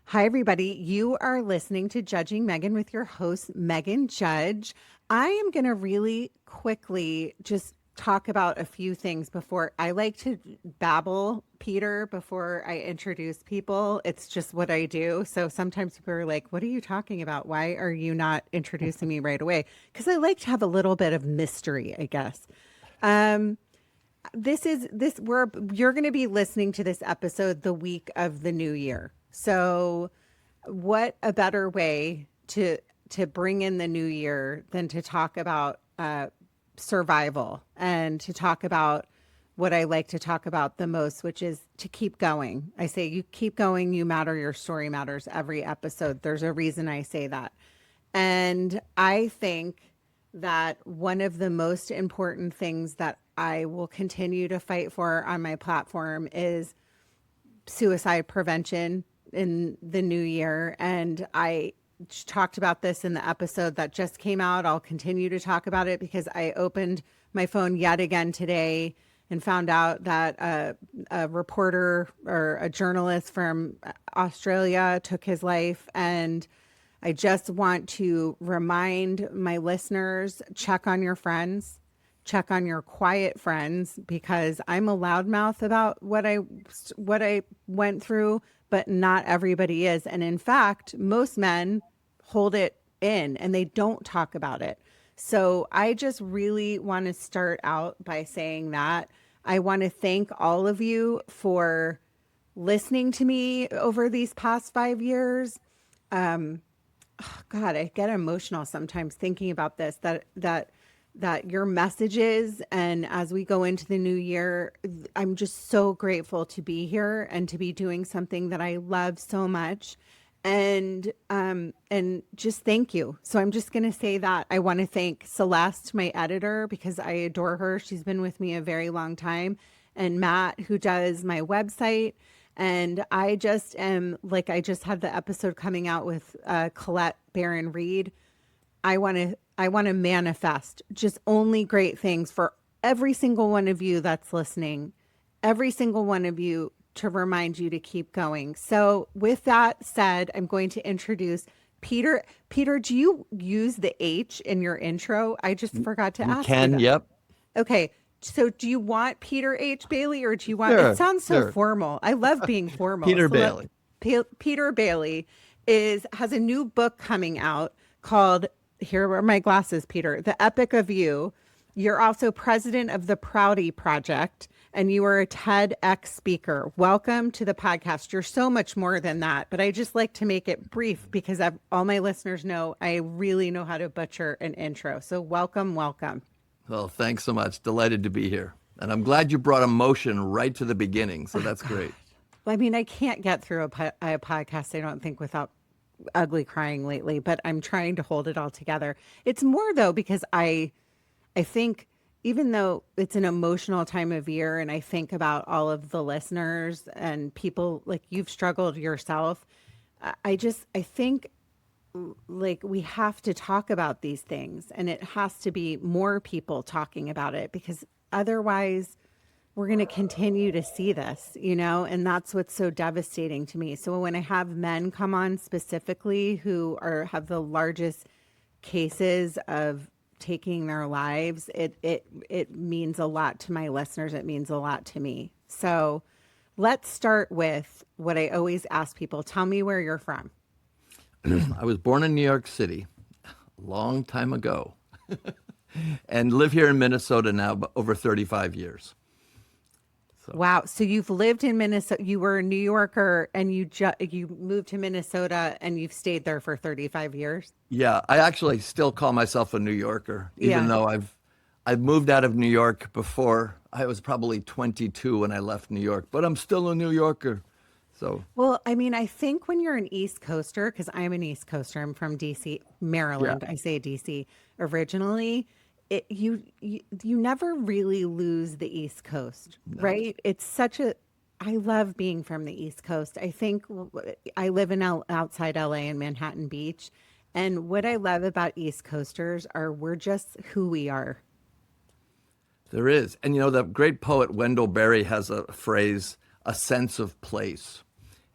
Hi, everybody. You are listening to Judging Meghan with your host, Meghan Judge. I am going to really quickly just talk about a few things before I like to babble, Peter, before I introduce people. It's just what I do. So sometimes people are like, what are you talking about? Why are you not introducing me right away? Because I like to have a little bit of mystery, I guess. Um, this is this we're You're going to be listening to this episode the week of the new year. So what a better way to bring in the new year than to talk about survival and to talk about what I like to talk about the most, which is to keep going. I say you keep going, you matter, your story matters every episode. There's a reason I say that. And I think that one of the most important things that I will continue to fight for on my platform is suicide prevention in the new year. And I talked about this in the episode that just came out. I'll continue to talk about it because I opened my phone yet again today and found out that a reporter or a journalist from Australia took his life. And I just want to remind my listeners, check on your friends, check on your quiet friends, because I'm a loudmouth about what I went through, but not everybody is. And in fact, most men hold it in and they don't talk about it. So I just really want to start out by saying that I want to thank all of you for listening to me over these past 5 years. God, I get emotional sometimes thinking about this, that your messages, and as we go into the new year, I'm just so grateful to be here and to be doing something that I love so much. And just thank you. So I'm just going to say that I want to thank Celeste, my editor, because I adore her. She's been with me a very long time, and Matt, who does my website. And I just am like, I just had the episode coming out with Colette Barron Reed. I want to manifest just only great things for every single one of you that's listening, every single one of you, to remind you to keep going. So with that said, I'm going to introduce Peter. Peter, do you use the H in your intro? I just forgot to You ask you can, that. yep. Okay. So do you want Peter H. Bailey, or do you want, it Sure, sounds so sure. formal. I love being formal. Peter So Bailey. Peter Bailey has a new book coming out called, here are my glasses, Peter, The Epic of You. You're also president of the Prouty Project, and you are a TEDx speaker. Welcome to the podcast. You're so much more than that, but I just like to make it brief because all my listeners know I really know how to butcher an intro. So welcome, welcome. Well, thanks so much. Delighted to be here. And I'm glad you brought emotion right to the beginning. So Oh, that's God. great. I mean, I can't get through a podcast, I don't think, without ugly crying lately, but I'm trying to hold it all together. It's more though, because I think even though it's an emotional time of year and I think about all of the listeners and people like you've struggled yourself, I think like we have to talk about these things, and it has to be more people talking about it, because otherwise we're going to continue to see this, and that's what's so devastating to me. So when I have men come on specifically who have the largest cases of taking their lives, it means a lot to my listeners. It means a lot to me. So let's start with what I always ask people. Tell me where you're from. I was born in New York City a long time ago and live here in Minnesota now over 35 years. So, Wow. So you've lived in Minnesota. You were a New Yorker, and you moved to Minnesota, and you've stayed there for 35 years. yeah, I actually still call myself a New Yorker, even Yeah. though I've moved out of New York before. I was probably 22 when I left New York, but I'm still a New Yorker. So, Well, I mean, I think when you're an East Coaster, because I'm an East Coaster, I'm from DC, yeah. Maryland. I say DC originally. You never really lose the East Coast, No. right? I love being from the East Coast. I think I live outside LA in Manhattan Beach. And what I love about East Coasters are we're just who we are. There is. And the great poet Wendell Berry has a phrase, a sense of place.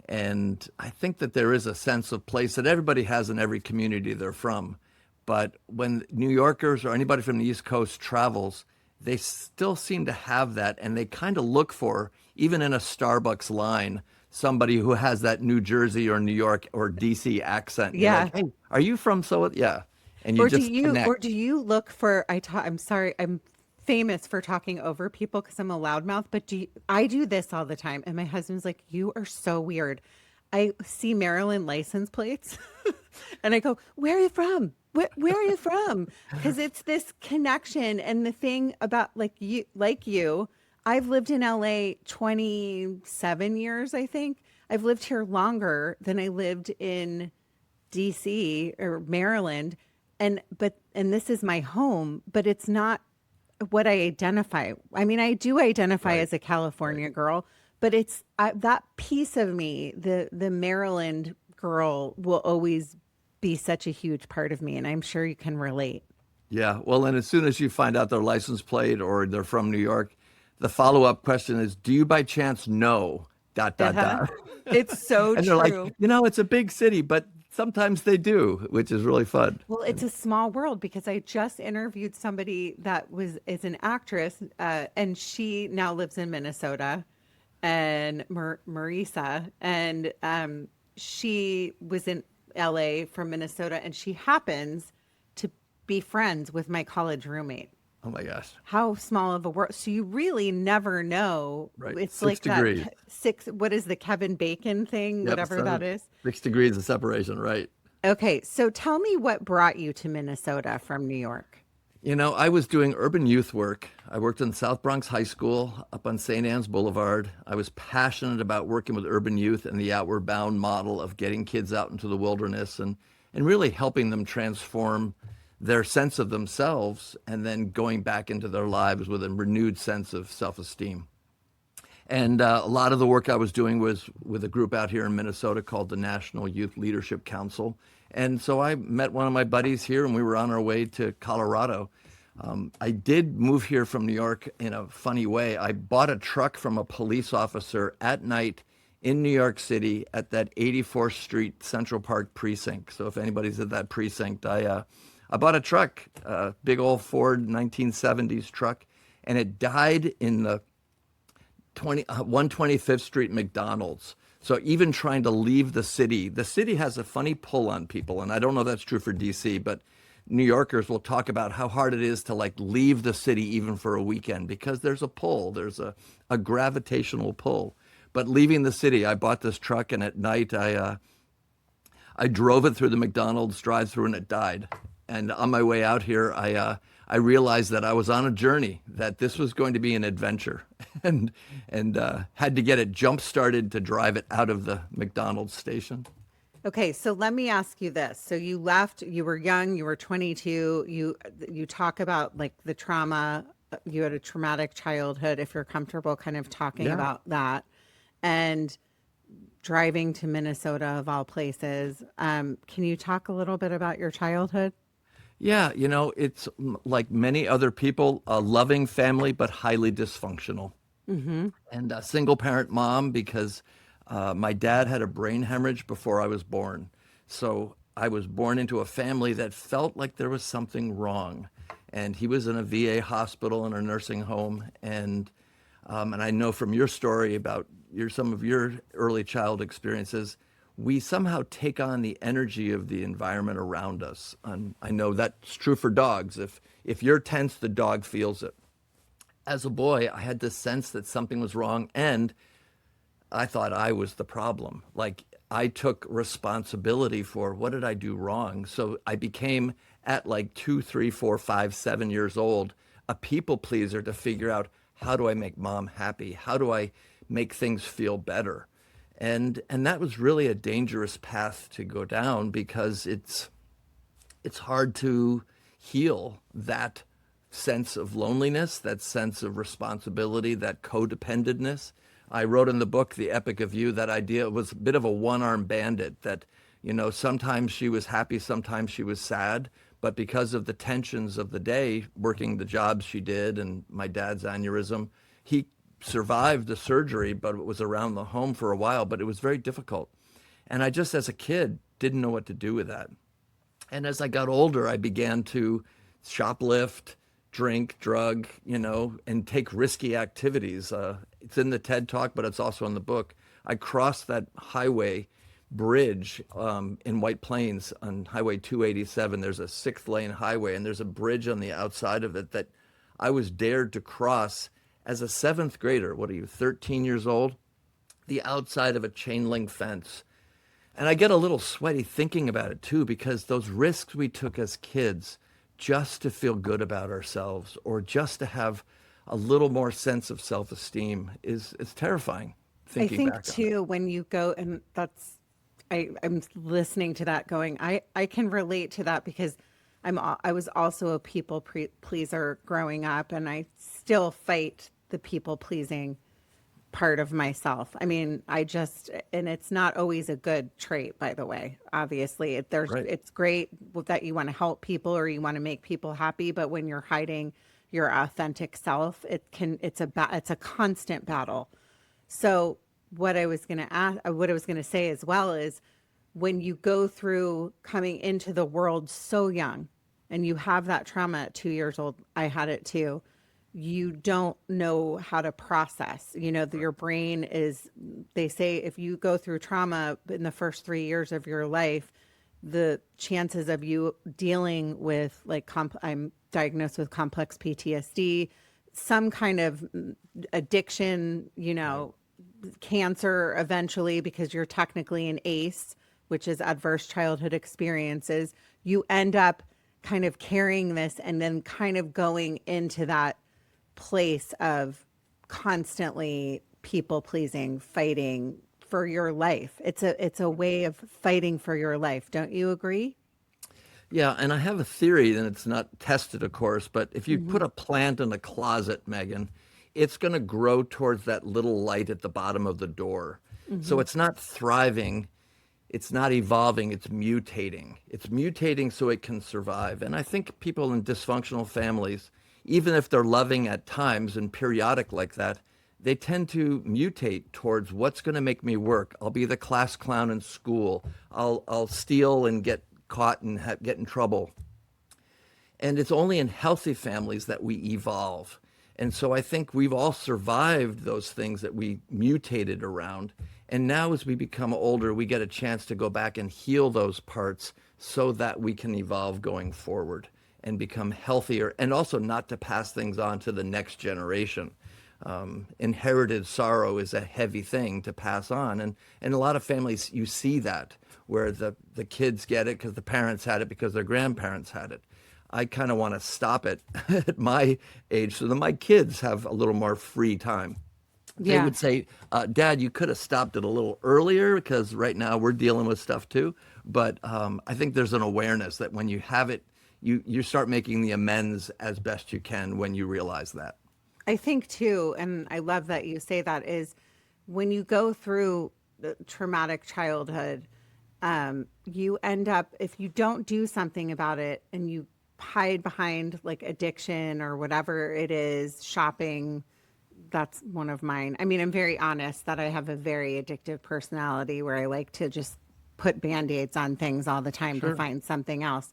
And I think that there is a sense of place that everybody has in every community they're from. But when New Yorkers or anybody from the East Coast travels, they still seem to have that. And they kind of look for, even in a Starbucks line, somebody who has that New Jersey or New York or DC accent. You're Yeah. like, hey, are you from so? Yeah. And you just connect. Or do you look for, I'm sorry, I'm famous for talking over people because I'm a loudmouth, but I do this all the time. And my husband's like, you are so weird. I see Maryland license plates and I go, where are you from? Where are you from? Because it's this connection. And the thing about like you, I've lived in LA 27 years, I think. I've lived here longer than I lived in DC or Maryland. And this is my home, but it's not what I identify. I mean, I do identify Right. as a California girl, but it's that piece of me, the Maryland girl, will always be such a huge part of me, and I'm sure you can relate. Yeah. Well, and as soon as you find out their license plate or they're from New York, the follow-up question is, do you by chance know dot, dot, Uh-huh. dot? It's so And they're like, true. it's a big city, but sometimes they do, which is really fun. Well, it's a small world because I just interviewed somebody that is an actress, and she now lives in Minnesota, and Marisa, and she was in LA from Minnesota, and she happens to be friends with my college roommate. Oh my gosh. How small of a world. So you really never know. Right. It's Six like that degrees. what is the Kevin Bacon thing, Yep. whatever that is. 6 degrees of separation. Right. Okay, so tell me what brought you to Minnesota from New York. I was doing urban youth work. I worked in South Bronx High School up on St. Anne's Boulevard. I was passionate about working with urban youth and the outward bound model of getting kids out into the wilderness and really helping them transform their sense of themselves and then going back into their lives with a renewed sense of self-esteem. And a lot of the work I was doing was with a group out here in Minnesota called the National Youth Leadership Council. And so I met one of my buddies here and we were on our way to Colorado. I did move here from New York in a funny way. I bought a truck from a police officer at night in New York City at that 84th Street Central Park precinct. So if anybody's at that precinct, I bought a truck, a big old Ford 1970s truck, and it died in the 125th Street McDonald's. So even trying to leave the city has a funny pull on people. And I don't know if that's true for DC, but New Yorkers will talk about how hard it is to leave the city even for a weekend because there's a pull, there's a gravitational pull. But leaving the city, I bought this truck and at night I drove it through the McDonald's drive-through and it died. And on my way out here, I realized that I was on a journey, that this was going to be an adventure, and had to get it jump started to drive it out of the McDonald's station. Okay, so let me ask you this. So you left, you were young, you were 22, you talk about the trauma, you had a traumatic childhood, if you're comfortable kind of talking Yeah. about that, and driving to Minnesota of all places. Can you talk a little bit about your childhood? Yeah, it's like many other people, a loving family, but highly dysfunctional. And a single parent mom because my dad had a brain hemorrhage before I was born. So I was born into a family that felt like there was something wrong. And he was in a VA hospital and a nursing home. And I know from your story about some of your early child experiences, we somehow take on the energy of the environment around us. And I know that's true for dogs. If you're tense, the dog feels it. As a boy, I had this sense that something was wrong, and I thought I was the problem. I took responsibility for what did I do wrong. So I became at 2, 3, 4, 5, 7 years old, a people pleaser to figure out how do I make mom happy? How do I make things feel better? And that was really a dangerous path to go down because it's hard to heal that sense of loneliness, that sense of responsibility, that codependentness. I wrote in the book, The Epic of You, that idea was a bit of a one-armed bandit that, sometimes she was happy, sometimes she was sad, but because of the tensions of the day, working the jobs she did and my dad's aneurysm, he survived the surgery, but it was around the home for a while, but it was very difficult. And I just, as a kid, didn't know what to do with that. And as I got older, I began to shoplift, drink, drug, and take risky activities. It's in the TED Talk, but it's also in the book. I crossed that highway bridge in White Plains on Highway 287. There's a 6-lane highway, and there's a bridge on the outside of it that I was dared to cross as a seventh grader. What are you, 13 years old? The outside of a chain link fence. And I get a little sweaty thinking about it too, because those risks we took as kids just to feel good about ourselves or just to have a little more sense of self-esteem is terrifying I thinking think back on it. too, when you go, and I'm listening to that going, I can relate to that because I was also a people pleaser growing up, and I still fight the people pleasing part of myself. I mean, and it's not always a good trait, by the way. Obviously, Right. it's great that you want to help people or you want to make people happy, but when you're hiding your authentic self, it's a constant battle. So what I was going to say as well is when you go through coming into the world so young and you have that trauma at 2 years old, I had it too. You don't know how to process, your brain they say if you go through trauma in the first 3 years of your life, the chances of you dealing with I'm diagnosed with complex PTSD, some kind of addiction, cancer eventually, because you're technically an ACE, which is adverse childhood experiences, you end up kind of carrying this and then kind of going into that place of constantly people pleasing, fighting for your life. It's a way of fighting for your life. Don't you agree? Yeah, and I have a theory, and it's not tested, of course, but if you Hmm. put a plant in a closet, Megan, it's going to grow towards that little light at the bottom of the door. So Hmm. it's not thriving, it's not evolving, it's mutating. It's mutating so it can survive. And I think people in dysfunctional families, even if they're loving at times and periodic like that, they tend to mutate towards what's going to make me work. I'll be the class clown in school. I'll steal and get caught and get in trouble. And it's only in healthy families that we evolve. And so I think we've all survived those things that we mutated around. And now, as we become older, we get a chance to go back and heal those parts so that we can evolve going forward and become healthier, and also not to pass things on to the next generation. Inherited sorrow is a heavy thing to pass on. And in a lot of families, you see that where the kids get it because the parents had it because their grandparents had it. I kind of want to stop it at my age so that my kids have a little more free time. They Yeah. would say, Dad, you could have stopped it a little earlier because right now we're dealing with stuff too. But I think there's an awareness that when you have it, you start making the amends as best you can when you realize that. I think too, and I love that you say that, is when you go through the traumatic childhood, you end up, if you don't do something about it and you hide behind like addiction or whatever it is, shopping, that's one of mine. I mean, I'm very honest that I have a very addictive personality where I like to just put band-aids on things all the time to Sure. find something else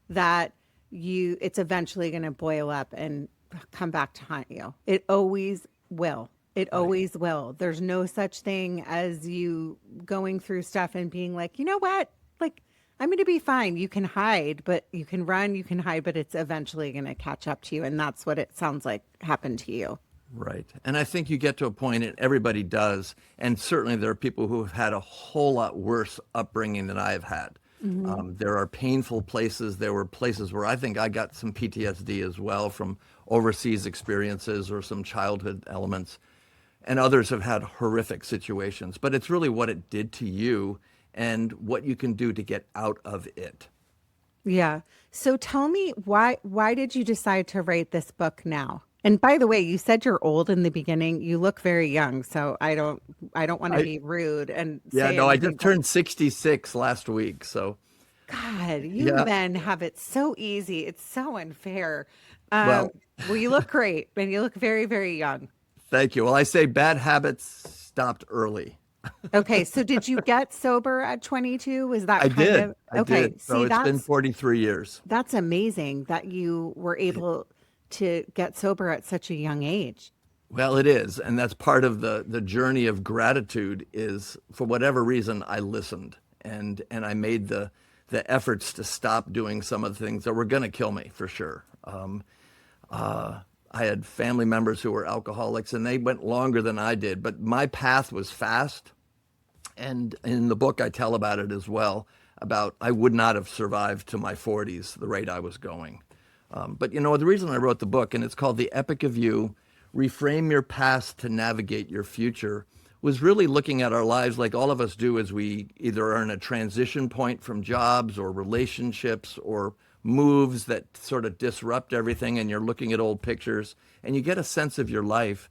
that it's eventually going to boil up and come back to haunt you. It always will. It Right. always will. There's no such thing as you going through stuff and being like, you know what? Like, I'm going to be fine. You can hide, but you can run, you can hide, but it's eventually going to catch up to you. And that's what it sounds like happened to you. Right. And I think you get to a point, and everybody does, and certainly there are people who have had a whole lot worse upbringing than I have had. Hmm. There are painful places. There were places where I think I got some PTSD as well from overseas experiences or some childhood elements. And others have had horrific situations. But it's really what it did to you and what you can do to get out of it. Yeah. So tell me why did you decide to write this book now? And by the way, you said you're old in the beginning. You look very young, so I don't want to I be rude and Yeah, say no, I just anything, but turned 66 last week. So, God, you yeah. men have it so easy. It's so unfair. Um, Well, well, you look great and you look very, very young. Thank you. Well, I say bad habits stopped early. Okay, so did you get sober at 22? Was that I kind did. of I okay? did. So See, it's been 43 years. that's amazing that you were able to get sober at such a young age. Well, it is, and that's part of the journey of gratitude is for whatever reason I listened and I made the efforts to stop doing some of the things that were going to kill me for sure. I had family members who were alcoholics and they went longer than I did, but my path was fast. And in the book, I tell about it as well, about I would not have survived to my 40s the rate I was going. But the reason I wrote the book, and it's called The Epic of You, Reframe Your Past to Navigate Your Future, was really looking at our lives like all of us do as we either are in a transition point from jobs or relationships or moves that sort of disrupt everything, and you're looking at old pictures and you get a sense of your life.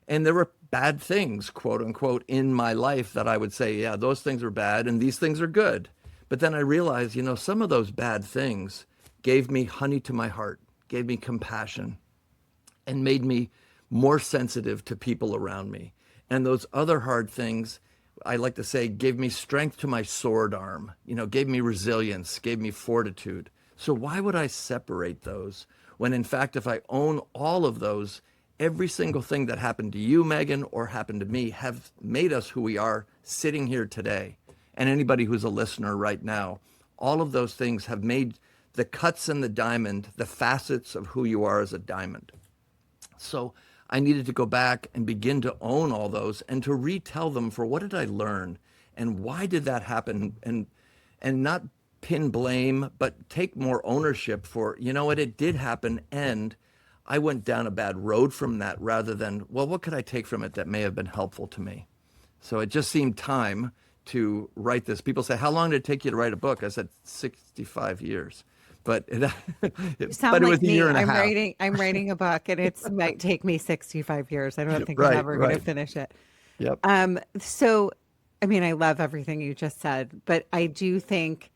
And there were bad things, quote unquote, in my life that I would say, yeah, those things are bad and these things are good. But then I realized, some of those bad things gave me honey to my heart, gave me compassion, and made me more sensitive to people around me. And those other hard things, I like to say, gave me strength to my sword arm, gave me resilience, gave me fortitude. So why would I separate those when in fact, if I own all of those, every single thing that happened to you, Meghan, or happened to me have made us who we are sitting here today. And anybody who's a listener right now, all of those things have made the cuts in the diamond, the facets of who you are as a diamond. So I needed to go back and begin to own all those and to retell them for what did I learn and why did that happen, and not pin blame, but take more ownership for, what, it did happen and I went down a bad road from that rather than, well, what could I take from it that may have been helpful to me? So it just seemed time to write this. People say, how long did it take you to write a book? I said, 65 years. But it, You but sound it was like a year me. and a half. I'm writing a book and it might take me 65 years. I don't think I'm Right, ever going to right. finish it. Yep. So, I mean, I love everything you just said, but I do think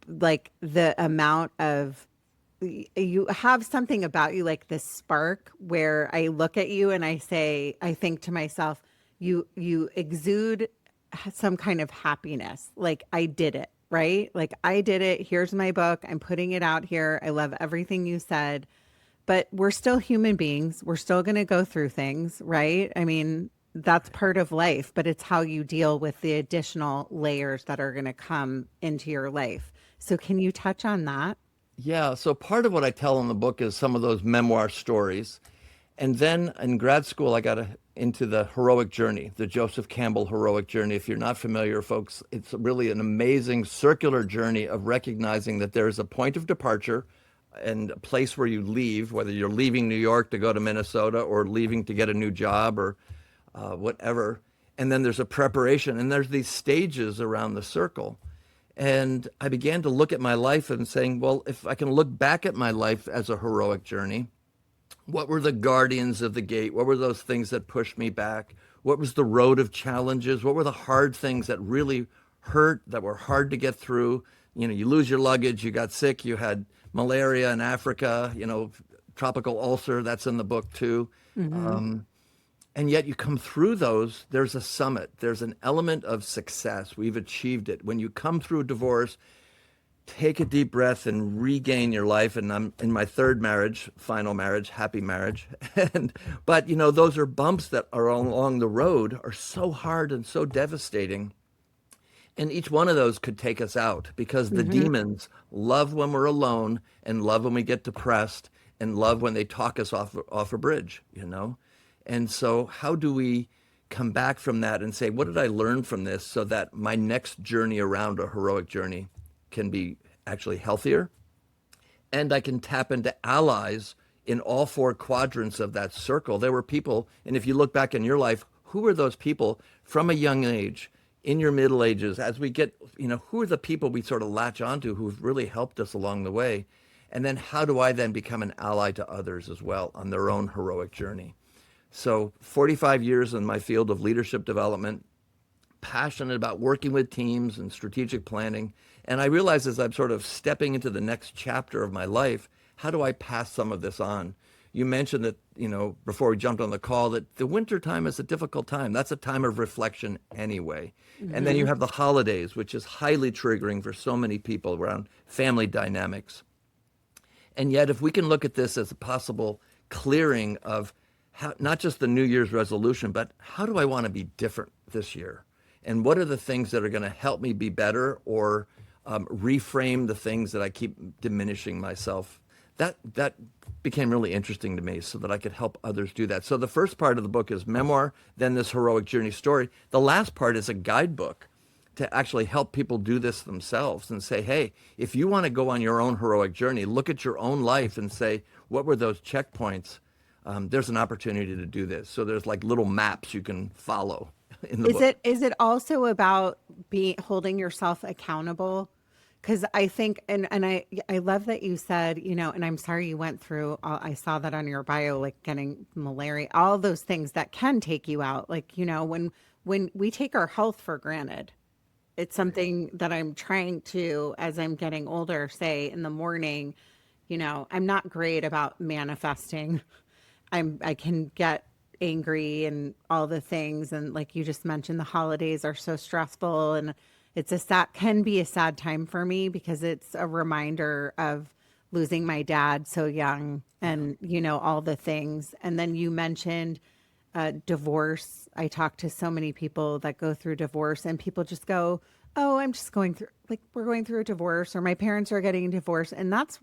like the amount of you have something about you like this spark where I look at you and I think to myself, you exude some kind of happiness. Like I did it, right? Like I did it. Here's my book. I'm putting it out here. I love everything you said, but we're still human beings. We're still going to go through things, right? I mean, that's part of life, but it's how you deal with the additional layers that are going to come into your life. So can you touch on that? Yeah. So part of what I tell in the book is some of those memoir stories. And then in grad school, I got into the heroic journey, the Joseph Campbell heroic journey. If you're not familiar, folks, it's really an amazing circular journey of recognizing that there is a point of departure and a place where you leave, whether you're leaving New York to go to Minnesota or leaving to get a new job or whatever. And then there's a preparation and there's these stages around the circle. And I began to look at my life and saying, well, if I can look back at my life as a heroic journey, what were the guardians of the gate? What were those things that pushed me back? What was the road of challenges? What were the hard things that really hurt, that were hard to get through? You lose your luggage, you got sick, you had malaria in Africa, tropical ulcer, that's in the book too. Mm-hmm. And yet you come through those, there's a summit, there's an element of success. We've achieved it. When you come through a divorce, take a deep breath and regain your life. And I'm in my third marriage, final marriage, happy marriage. But those are bumps that are along the road are so hard and so devastating. And each one of those could take us out because the Mm-hmm. demons love when we're alone and love when we get depressed and love when they talk us off a bridge. And so how do we come back from that and say, what did I learn from this so that my next journey around a heroic journey can be actually healthier? And I can tap into allies in all four quadrants of that circle. There were people, and if you look back in your life, who were those people from a young age, in your middle ages, as we get, who are the people we sort of latch onto who've really helped us along the way? And then how do I then become an ally to others as well on their own heroic journey? So 45 years in my field of leadership development, passionate about working with teams and strategic planning. And I realize as I'm sort of stepping into the next chapter of my life, how do I pass some of this on? you mentioned that, before we jumped on the call, that the winter time is a difficult time. That's a time of reflection anyway. And then you have the holidays, which is highly triggering for so many people around family dynamics. And yet, if we can look at this as a possible clearing of how, not just the New Year's resolution, but how do I want to be different this year? And what are the things that are going to help me be better, or reframe the things that I keep diminishing myself? That became really interesting to me, so that I could help others do that. So the first part of the book is memoir, then this heroic journey story. The last part is a guidebook to actually help people do this themselves and say, hey, if you want to go on your own heroic journey, look at your own life and say, what were those checkpoints? There's an opportunity to do this. So there's like little maps you can follow in the book. Is it also about holding yourself accountable? Because I think, and I love that you said, and I'm sorry you went through, I saw that on your bio, like getting malaria, all those things that can take you out. Like, when we take our health for granted, it's something that I'm trying to, as I'm getting older, say in the morning, I'm not great about manifesting. I can get angry and all the things. And like you just mentioned, the holidays are so stressful, and can be a sad time for me because it's a reminder of losing my dad so young, and, all the things. And then you mentioned divorce. I talk to so many people that go through divorce, and people just go, oh, I'm just going through, like, we're going through a divorce, or my parents are getting a divorce. And that's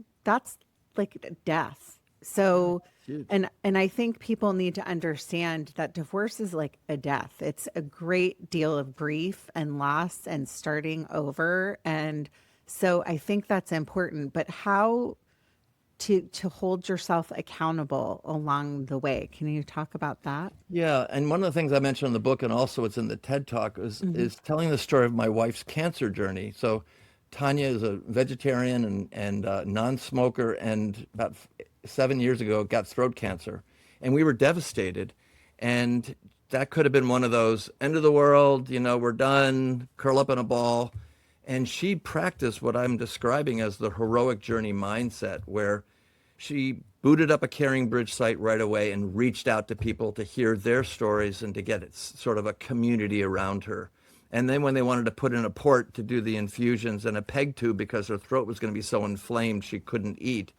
like death. So, and I think people need to understand that divorce is like a death. It's a great deal of grief and loss and starting over. And so I think that's important, but how to hold yourself accountable along the way. Can you talk about that? Yeah, and one of the things I mentioned in the book, and also it's in the TED Talk, is telling the story of my wife's cancer journey. So Tanya is a vegetarian and non-smoker, and about 7 years ago got throat cancer, and we were devastated. And that could have been one of those end of the world, we're done, curl up in a ball. And she practiced what I'm describing as the heroic journey mindset, where she booted up a CaringBridge site right away and reached out to people to hear their stories and to get it sort of a community around her. And then when they wanted to put in a port to do the infusions and a peg tube because her throat was going to be so inflamed she couldn't eat,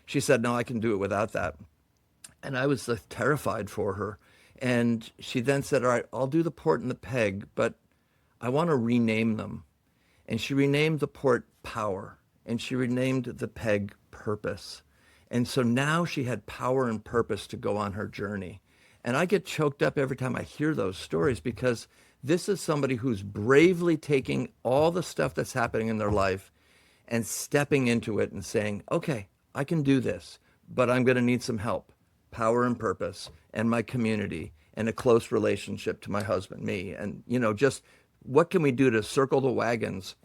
she said, no, I can do it without that. And I was terrified for her. And she then said, all right, I'll do the port and the peg, but I want to rename them. And she renamed the port Power, and she renamed the peg Purpose. And so now she had power and purpose to go on her journey. And I get choked up every time I hear those stories, because this is somebody who's bravely taking all the stuff that's happening in their life and stepping into it and saying, okay, I can do this, but I'm going to need some help, power and purpose, and my community, and a close relationship to my husband, me. And, just what can we do to circle the wagons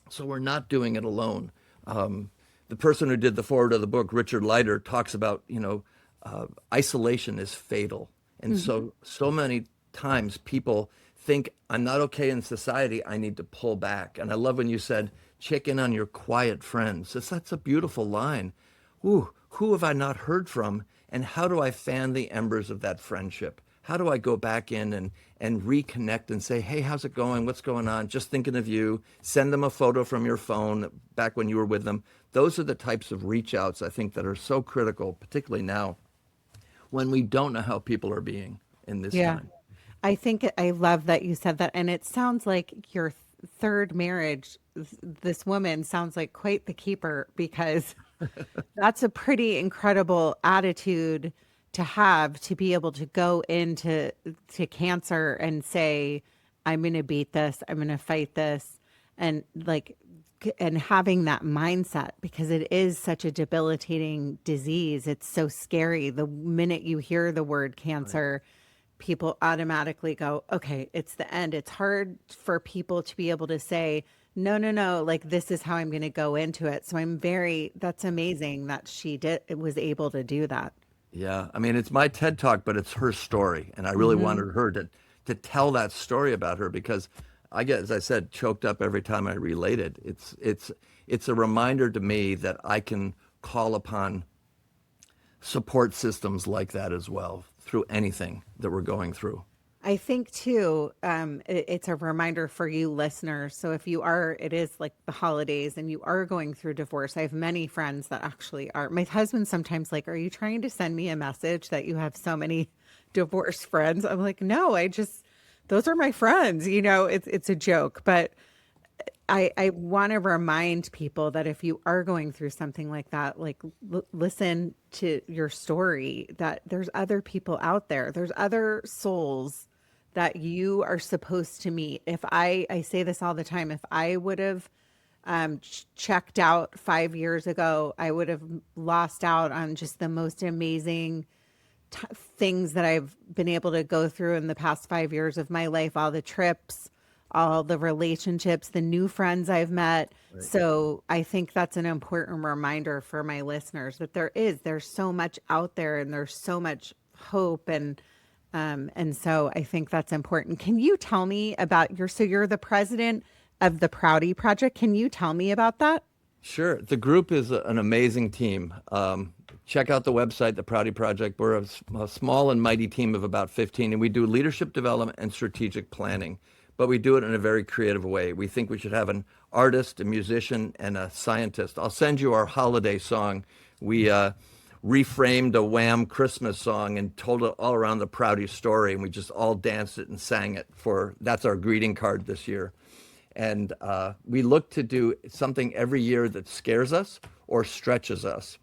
so we're not doing it alone? The person who did the foreword of the book, Richard Leiter, talks about, isolation is fatal. And so many times people think, I'm not okay in society, I need to pull back. And I love when you said, check in on your quiet friends. That's a beautiful line. Ooh, who have I not heard from? And how do I fan the embers of that friendship? How do I go back in and reconnect and say, hey, how's it going? What's going on? Just thinking of you. Send them a photo from your phone back when you were with them. Those are the types of reach outs, I think, that are so critical, particularly now when we don't know how people are being in this time. I think I love that you said that. And it sounds like your third marriage, this woman sounds like quite the keeper, because that's a pretty incredible attitude to have, to be able to go into cancer and say, I'm going to beat this, I'm going to fight this, and having that mindset, because it is such a debilitating disease. It's so scary. The minute you hear the word cancer, people automatically go, okay, it's the end. It's hard for people to be able to say, no, like, this is how I'm going to go into it. So that's amazing that she was able to do that. Yeah, I mean, it's my TED Talk, but it's her story. And I really wanted her to tell that story about her, because I get, as I said, choked up every time I relate it. It's a reminder to me that I can call upon support systems like that as well through anything that we're going through. I think too, it's a reminder for you listeners. So if you are, it is like the holidays and you are going through divorce. I have many friends that actually are. My husband sometimes like, are you trying to send me a message that you have so many divorced friends? I'm like, no, those are my friends. It's a joke, but I want to remind people that if you are going through something like that, like listen to your story, that there's other people out there. There's other souls that you are supposed to meet. I say this all the time, if I would have checked out 5 years ago, I would have lost out on just the most amazing things that I've been able to go through in the past 5 years of my life, all the trips, all the relationships, the new friends I've met. Right. So I think that's an important reminder for my listeners that there's so much out there and there's so much hope. And so I think that's important. Can you tell me about you're the president of the Prouty Project. Can you tell me about that? Sure. The group is an amazing team. Check out the website, the Prouty Project. We're a small and mighty team of about 15, and we do leadership development and strategic planning, but we do it in a very creative way. We think we should have an artist, a musician, and a scientist. I'll send you our holiday song. We reframed a Wham Christmas song and told it all around the Prouty story, and we just all danced it and sang it. That's our greeting card this year. And we look to do something every year that scares us or stretches us.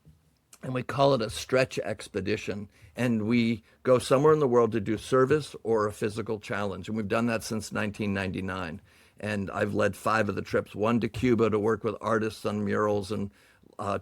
And we call it a stretch expedition. And we go somewhere in the world to do service or a physical challenge. And we've done that since 1999. And I've led 5 of the trips, one to Cuba to work with artists on murals, and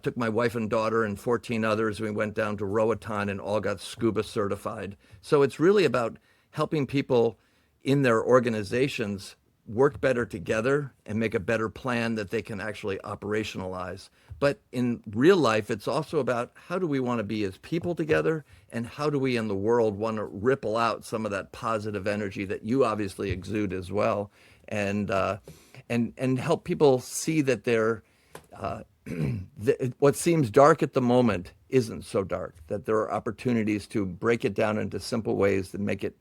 took my wife and daughter and 14 others. We went down to Roatan and all got scuba certified. So it's really about helping people in their organizations work better together and make a better plan that they can actually operationalize. But in real life, it's also about how do we want to be as people together, and how do we in the world want to ripple out some of that positive energy that you obviously exude as well, and help people see that they're what seems dark at the moment isn't so dark, that there are opportunities to break it down into simple ways that make it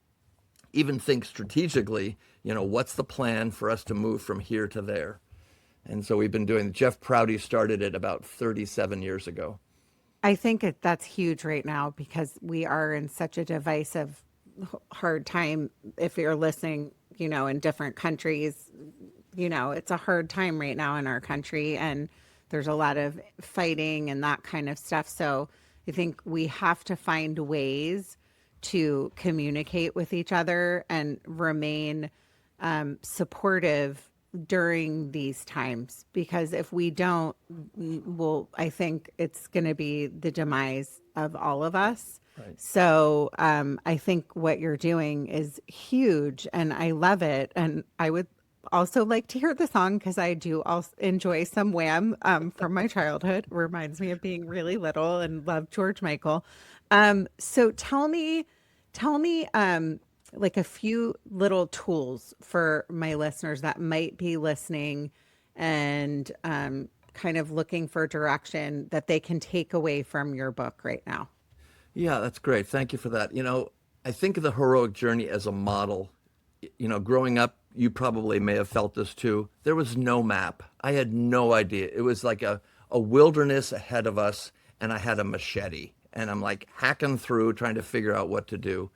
even think strategically, what's the plan for us to move from here to there? And so we've been doing, Jeff Prouty started it about 37 years ago. I think that's huge right now because we are in such a divisive, hard time. If you're listening, in different countries, it's a hard time right now in our country, and there's a lot of fighting and that kind of stuff. So I think we have to find ways to communicate with each other and remain supportive during these times, because if we don't, I think it's going to be the demise of all of us. Right. So I think what you're doing is huge and I love it. And I would also like to hear the song because I do also enjoy some Wham from my childhood. It reminds me of being really little and love George Michael. So tell me like a few little tools for my listeners that might be listening and kind of looking for direction that they can take away from your book right now. Yeah, that's great. Thank you for that. I think of the heroic journey as a model. Growing up, you probably may have felt this too. There was no map. I had no idea. It was like a wilderness ahead of us, and I had a machete, and I'm like hacking through trying to figure out what to do.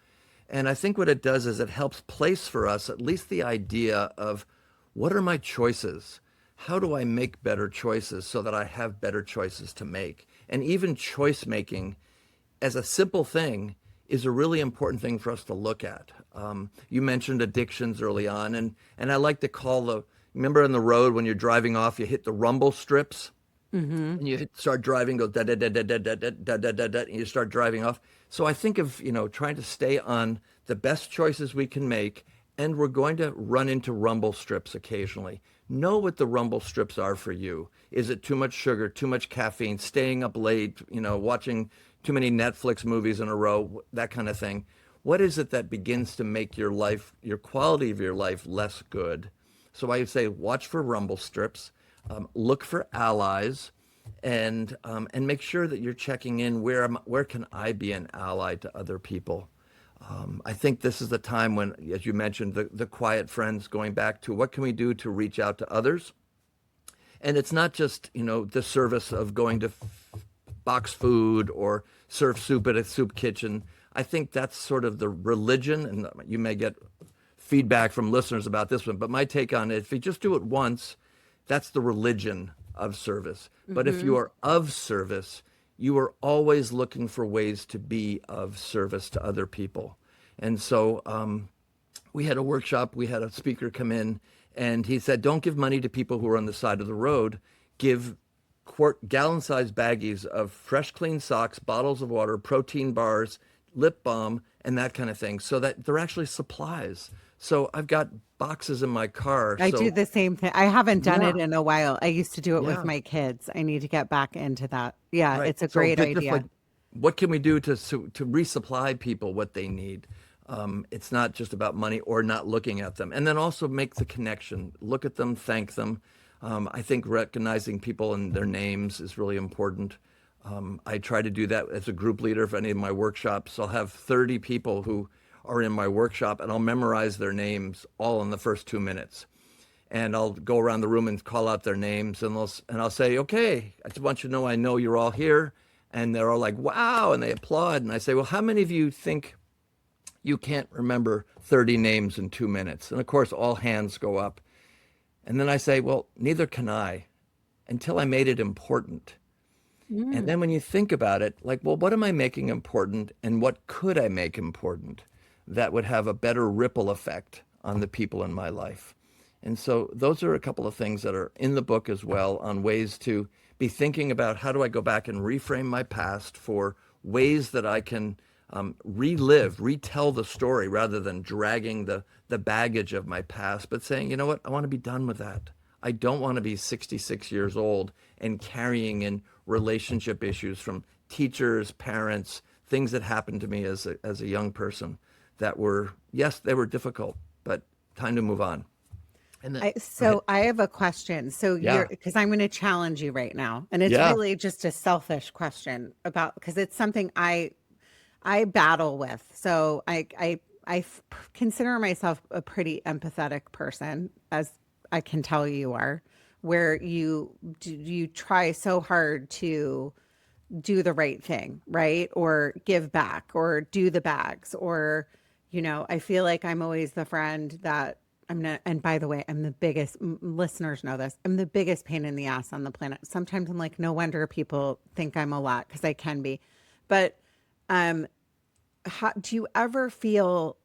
And I think what it does is it helps place for us at least the idea of what are my choices? How do I make better choices so that I have better choices to make? And even choice making as a simple thing is a really important thing for us to look at. You mentioned addictions early on, and I like to call remember on the road when you're driving off, you hit the rumble strips? Mm-hmm. And you start driving, go da da da da da da da da da da da, and you start driving off. So I think of trying to stay on the best choices we can make, and we're going to run into rumble strips occasionally. Know what the rumble strips are for you. Is it too much sugar, too much caffeine, staying up late, watching too many Netflix movies in a row, that kind of thing? What is it that begins to make your life, your quality of your life, less good? So I would say watch for rumble strips. Look for allies. and make sure that you're checking in where can I be an ally to other people. I think this is the time when, as you mentioned, the quiet friends, going back to what can we do to reach out to others. And it's not just, the service of going to box food or serve soup at a soup kitchen. I think that's sort of the religion, and you may get feedback from listeners about this one, but my take on it, if you just do it once, that's the religion of service. But if you are of service, you are always looking for ways to be of service to other people. And so we had a workshop, we had a speaker come in, and he said, don't give money to people who are on the side of the road. Give gallon-sized baggies of fresh, clean socks, bottles of water, protein bars, lip balm, and that kind of thing, so that they're actually supplies. So I've got boxes in my car. I do the same thing. I haven't done it Yeah. in a while. I used to do it with Yeah. my kids. I need to get back into that. Yeah, Right. it's a So great just idea. like, what can we do to resupply people what they need? It's not just about money or not looking at them. And then also make the connection. Look at them, thank them. I think recognizing people and their names is really important. I try to do that as a group leader for any of my workshops. I'll have 30 people who are in my workshop, and I'll memorize their names all in the first 2 minutes. And I'll go around the room and call out their names, and I'll say, okay, I just want you to know I know you're all here. And they're all like, wow, and they applaud. And I say, well, how many of you think you can't remember 30 names in 2 minutes? And of course, all hands go up. And then I say, well, neither can I, until I made it important. And then when you think about it, like, well, what am I making important, and what could I make important that would have a better ripple effect on the people in my life? And so those are a couple of things that are in the book as well, on ways to be thinking about how do I go back and reframe my past for ways that I can retell the story, rather than dragging the baggage of my past, but saying, you know what, I want to be done with that. I don't want to be 66 years old and carrying in relationship issues from teachers, parents, things that happened to me as a young person that were, yes, they were difficult, but time to move on. And then, go ahead. I have a question. So Yeah. because I'm going to challenge you right now, and it's Yeah. really just a selfish question about, because it's something I battle with. So consider myself a pretty empathetic person, as I can tell you are, where you try so hard to do the right thing, right? Or give back, or do the bags, or, I feel like I'm always the friend that I'm not. And by the way, I'm the biggest, listeners know this, I'm the biggest pain in the ass on the planet. Sometimes I'm like, no wonder people think I'm a lot, because I can be. But do you ever feel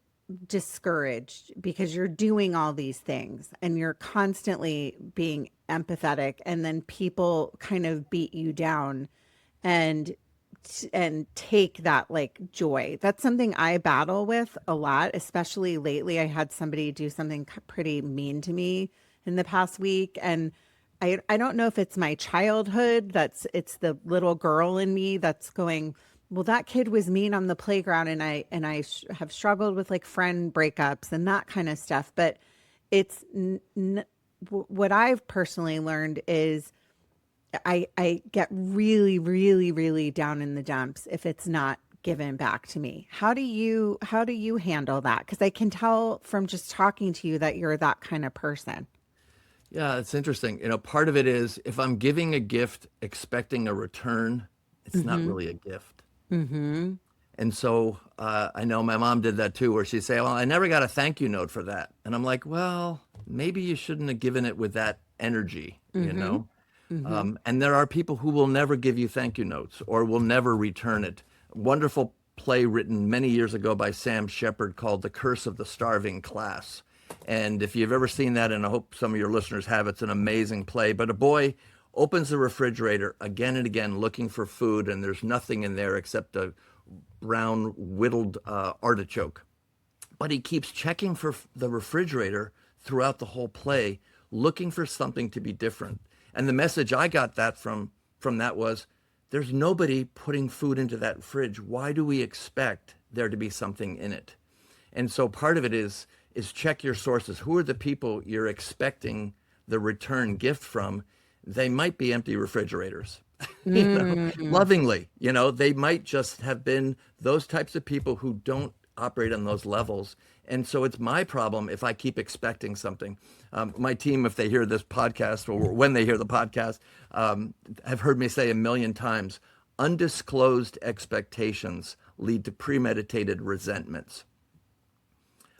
discouraged because you're doing all these things and you're constantly being empathetic, and then people kind of beat you down and take that like joy? That's something I battle with a lot, especially lately. I had somebody do something pretty mean to me in the past week, and I don't know if it's my childhood, it's the little girl in me that's going, well, that kid was mean on the playground, and I have struggled with like friend breakups and that kind of stuff. But it's what I've personally learned is I get really, really, really down in the dumps if it's not given back to me. How do you handle that? Because I can tell from just talking to you that you're that kind of person. Yeah, it's interesting. Part of it is, if I'm giving a gift expecting a return, it's not really a gift. Mm-hmm. And so I know my mom did that too, where she'd say, well, I never got a thank you note for that. And I'm like, well, maybe you shouldn't have given it with that energy, Mm-hmm. Mm-hmm. And there are people who will never give you thank you notes or will never return it. Wonderful play written many years ago by Sam Shepard called The Curse of the Starving Class. And if you've ever seen that, and I hope some of your listeners have, it's an amazing play. But a boy opens the refrigerator again and again looking for food, and there's nothing in there except a brown whittled artichoke. But he keeps checking for the refrigerator throughout the whole play, looking for something to be different. And the message I got from that was, there's nobody putting food into that fridge. Why do we expect there to be something in it? And so part of it is check your sources. Who are the people you're expecting the return gift from? They might be empty refrigerators. Mm. Lovingly. They might just have been those types of people who don't operate on those levels. And so it's my problem if I keep expecting something. My team, if they hear this podcast or when they hear the podcast, have heard me say a million times, undisclosed expectations lead to premeditated resentments.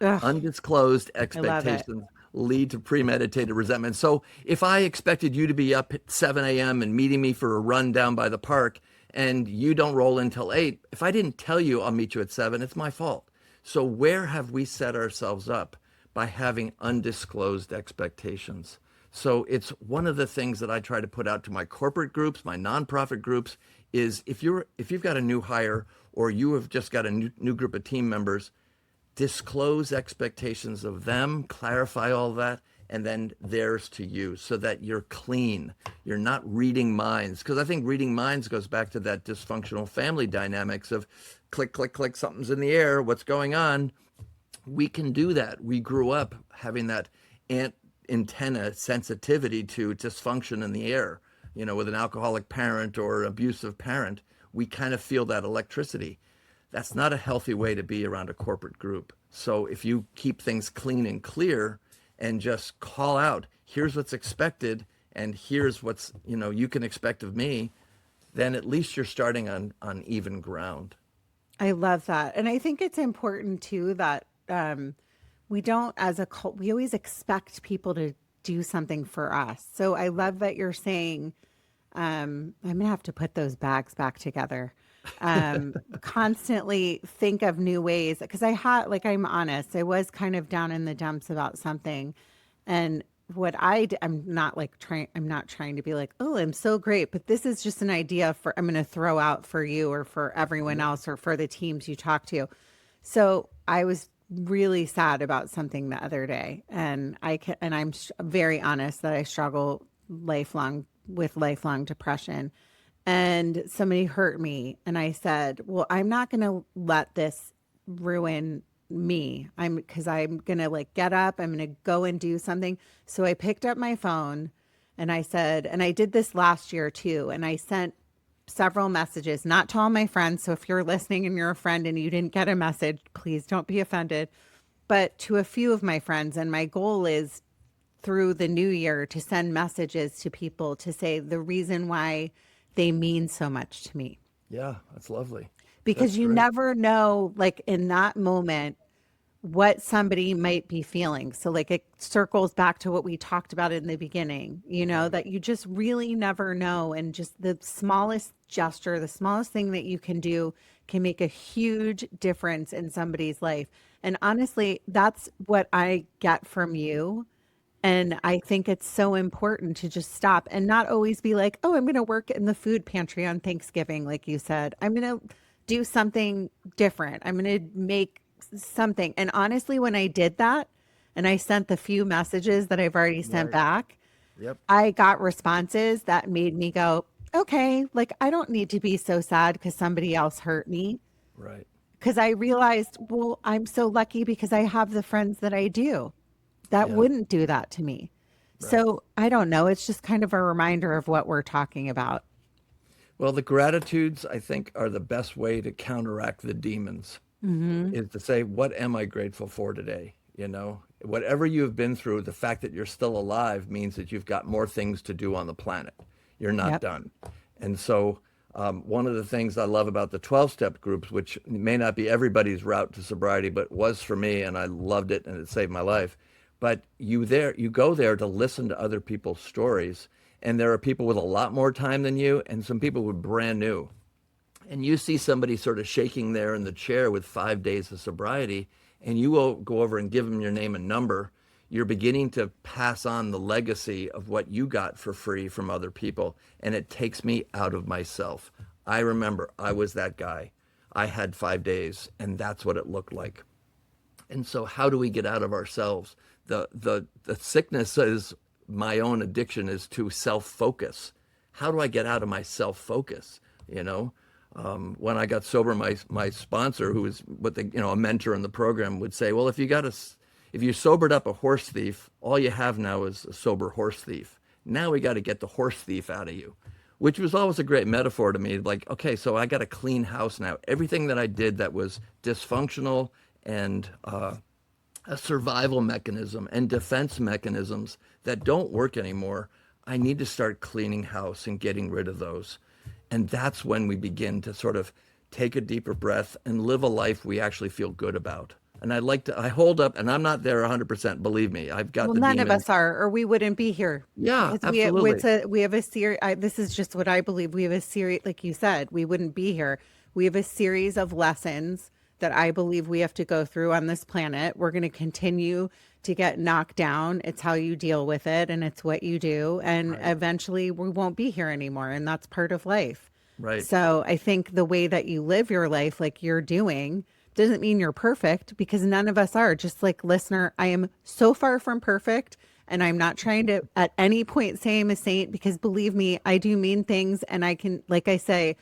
Ugh, Undisclosed I love it. expectations lead to premeditated resentment. So if I expected you to be up at 7 a.m. and meeting me for a run down by the park and you don't roll until 8, if I didn't tell you I'll meet you at 7, it's my fault. So where have we set ourselves up by having undisclosed expectations? So it's one of the things that I try to put out to my corporate groups, my nonprofit groups, is if you've got a new hire or you have just got a new group of team members, disclose expectations of them, clarify all that, and then theirs to you so that you're clean. You're not reading minds. Because I think reading minds goes back to that dysfunctional family dynamics of click, click, click, something's in the air, what's going on? We can do that. We grew up having that antenna sensitivity to dysfunction in the air, with an alcoholic parent or an abusive parent. We kind of feel that electricity. That's not a healthy way to be around a corporate group. So if you keep things clean and clear and just call out, here's what's expected and here's what's, you can expect of me, then at least you're starting on even ground. I love that. And I think it's important too that we don't, as a cult, we always expect people to do something for us. So I love that you're saying, I'm gonna have to put those bags back together. Constantly think of new ways because I'm honest, I was kind of down in the dumps about something, and I'm not trying to be like, oh, I'm so great, but this is just an idea I'm going to throw out for you or for everyone else or for the teams you talk to. So I was really sad about something the other day, and very honest that I struggle with lifelong depression, and somebody hurt me, and I said, well, I'm not going to let this ruin me. Because I'm going to get up, I'm going to go and do something. So I picked up my phone and I said, and I did this last year too, and I sent several messages, not to all my friends. So if you're listening and you're a friend and you didn't get a message, please don't be offended, but to a few of my friends. And my goal is through the new year to send messages to people to say the reason why they mean so much to me. Yeah, that's lovely. Because That's you great. never know, in that moment, what somebody might be feeling. So it circles back to what we talked about in the beginning, Right. that you just really never know. And just the smallest gesture, the smallest thing that you can do can make a huge difference in somebody's life. And honestly, that's what I get from you. And I think it's so important to just stop and not always be like, oh, I'm going to work in the food pantry on Thanksgiving, like you said. I'm going to do something different. I'm going to make something. And honestly, when I did that and I sent the few messages that I've already sent Right. back, Yep. I got responses that made me go, okay, I don't need to be so sad because somebody else hurt me. Right. Because I realized, well, I'm so lucky because I have the friends that I do that Yeah. wouldn't do that to me. Right. So I don't know. It's just kind of a reminder of what we're talking about. Well, the gratitudes, I think, are the best way to counteract the demons, Hmm. is to say, what am I grateful for today? Whatever you have been through, the fact that you're still alive means that you've got more things to do on the planet. You're not Yep. done. And so, one of the things I love about the 12-step groups, which may not be everybody's route to sobriety, but was for me, and I loved it and it saved my life. But you go there to listen to other people's stories. And there are people with a lot more time than you and some people with brand new, and you see somebody sort of shaking there in the chair with 5 days of sobriety, and you will go over and give them your name and number, you're beginning to pass on the legacy of what you got for free from other people. And it takes me out of myself. I remember I was that guy. I had 5 days, and that's what it looked like. And so, how do we get out of ourselves? The sickness is my own addiction is to self focus. How do I get out of my self focus? You know, when I got sober, my sponsor, who was a mentor in the program, would say, "Well, if you sobered up a horse thief, all you have now is a sober horse thief. Now we got to get the horse thief out of you." which was always a great metaphor to me. Like, okay, so I got a clean house now. Everything that I did that was dysfunctional and a survival mechanism and defense mechanisms that don't work anymore, I need to start cleaning house and getting rid of those. And that's when we begin to sort of take a deeper breath and live a life we actually feel good about. And I hold up, and I'm not there 100%, believe me. I've got Well, the none of demons. us are, or we wouldn't be here. Yeah, Because absolutely. we have a series. This is just what I believe. We have a series, like you said, we wouldn't be here. We have a series of lessons that I believe we have to go through on this planet. We're going to continue to get knocked down. It's how you deal with it, and it's what you do. And Right, eventually, we won't be here anymore, and that's part of life. right, So I think the way that you live your life, like you're doing, doesn't mean you're perfect because none of us are. Just like listener, I am so far from perfect. And I'm not trying to at any point say I'm a saint because believe me, I do mean things and I can, like I say,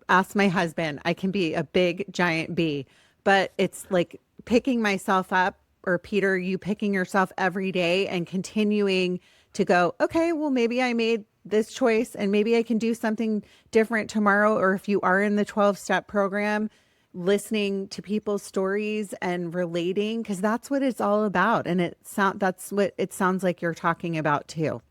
ask my husband, I can be a big giant bee. But it's like picking myself up or Peter, you picking yourself every day and continuing to go, okay, well, maybe I made this choice and maybe I can do something different tomorrow. Or if you are in the 12-step program, listening to people's stories and relating, because that's what it's all about. And that's what it sounds like you're talking about too.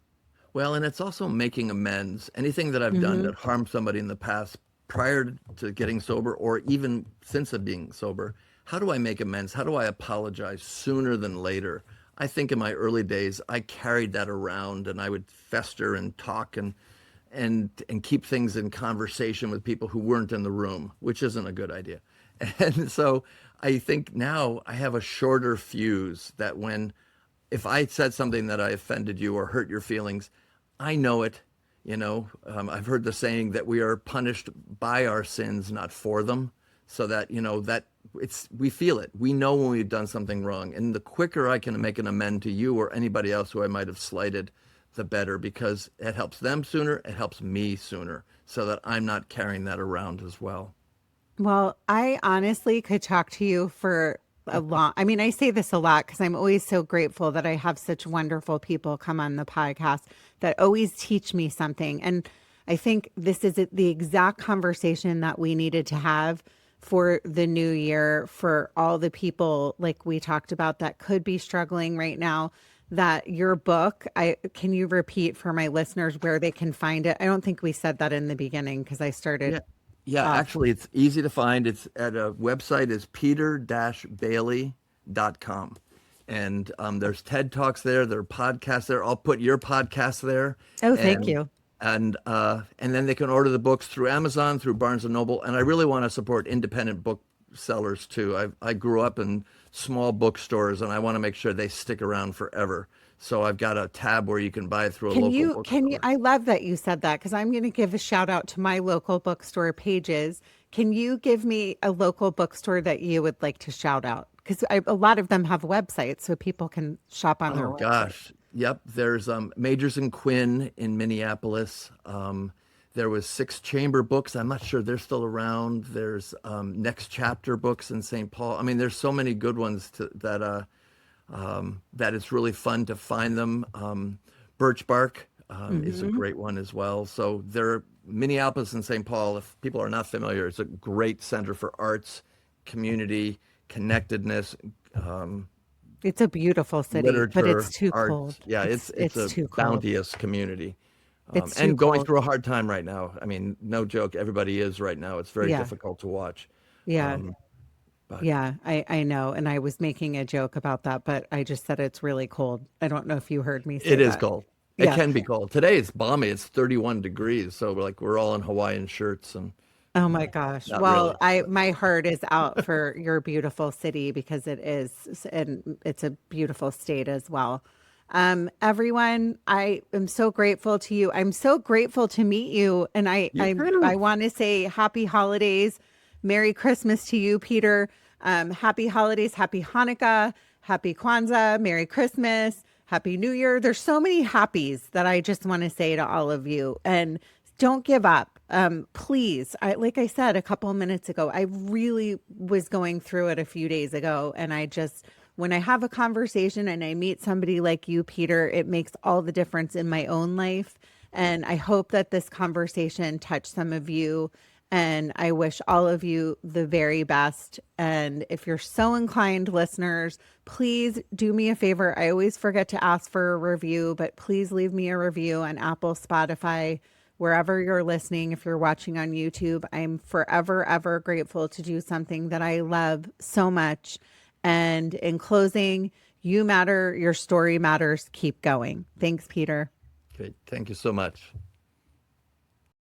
well, and it's also making amends. Anything that I've done Mm-hmm. that harmed somebody in the past prior to getting sober or even since of being sober, how do I make amends? How do I apologize sooner than later? I think in my early days, I carried that around and I would fester and talk and keep things in conversation with people who weren't in the room, which isn't a good idea. And so I think now I have a shorter fuse that when if I said something that I offended you or hurt your feelings, I know it. I've heard the saying that we are punished by our sins, not for them. So that, that we feel it. We know when we've done something wrong. And the quicker I can make an amend to you or anybody else who I might have slighted, the better, because it helps them sooner. It helps me sooner so that I'm not carrying that around as well. Well, I honestly could talk to you for a long, I mean, I say this a lot because I'm always so grateful that I have such wonderful people come on the podcast that always teach me something. And I think this is the exact conversation that we needed to have for the new year for all the people like we talked about that could be struggling right now. That your book, I can you repeat for my listeners where they can find it? I don't think we said that in the beginning because I Yeah. started Yeah, off. actually, it's easy to find. It's at a website is peter-bailey.com. And there's TED Talks there, there are podcasts there. I'll put your podcast there. Oh, thank And you. and then they can order the books through Amazon, through Barnes and Noble. And I really want to support independent booksellers too. I grew up in small bookstores and I want to make sure they stick around forever. So I've got a tab where you can buy it through a local Can you, bookstore. I love that you said that because I'm going to give a shout out to my local bookstore pages. Can you give me a local bookstore that you would like to shout out? Because a lot of them have websites so people can shop on their Oh website. gosh. Yep. There's Majors and Quinn in Minneapolis. There was Six Chamber Books. I'm not sure they're still around. There's Next Chapter Books in St. Paul. I mean, there's so many good ones that it's really fun to find them. Birch Bark is a Hmm. great one as well. So there, Minneapolis and St. Paul, if people are not familiar, it's a great center for arts, community, connectedness, um, It's a beautiful city, but it's literature, too cold. arts. Yeah, it's It's a too cold. bounteous community. It's too And going cold. through a hard time right now. I mean, no joke, everybody is right now. It's very Yeah. difficult to watch. Yeah. Um, but Yeah. I know. And I was making a joke about that, but I just said it's really cold. I don't know if you heard me say it is that. cold. It Yeah. can be cold. Today it's balmy. It's 31 degrees. So we're all in Hawaiian shirts and Oh my gosh. not Well, really. I But my heart is out for your beautiful city because it is and it's a beautiful state as well. Everyone, I am so grateful to you. I'm so grateful to meet you and you I too. want to say happy holidays. Merry Christmas to you, Peter. Happy holidays, happy Hanukkah, happy Kwanzaa, Merry Christmas, happy New Year. There's so many happies that I just want to say to all of you. And don't give up. Please. Like I said a couple of minutes ago, I really was going through it a few days ago. And when I have a conversation and I meet somebody like you, Peter, it makes all the difference in my own life. And I hope that this conversation touched some of you. And I wish all of you the very best. And if you're so inclined, listeners, please do me a favor. I always forget to ask for a review, but please leave me a review on Apple, Spotify, wherever you're listening. If you're watching on YouTube, I'm forever, ever grateful to do something that I love so much. And in closing, you matter, your story matters. Keep going. Thanks, Peter. Okay, thank you so much.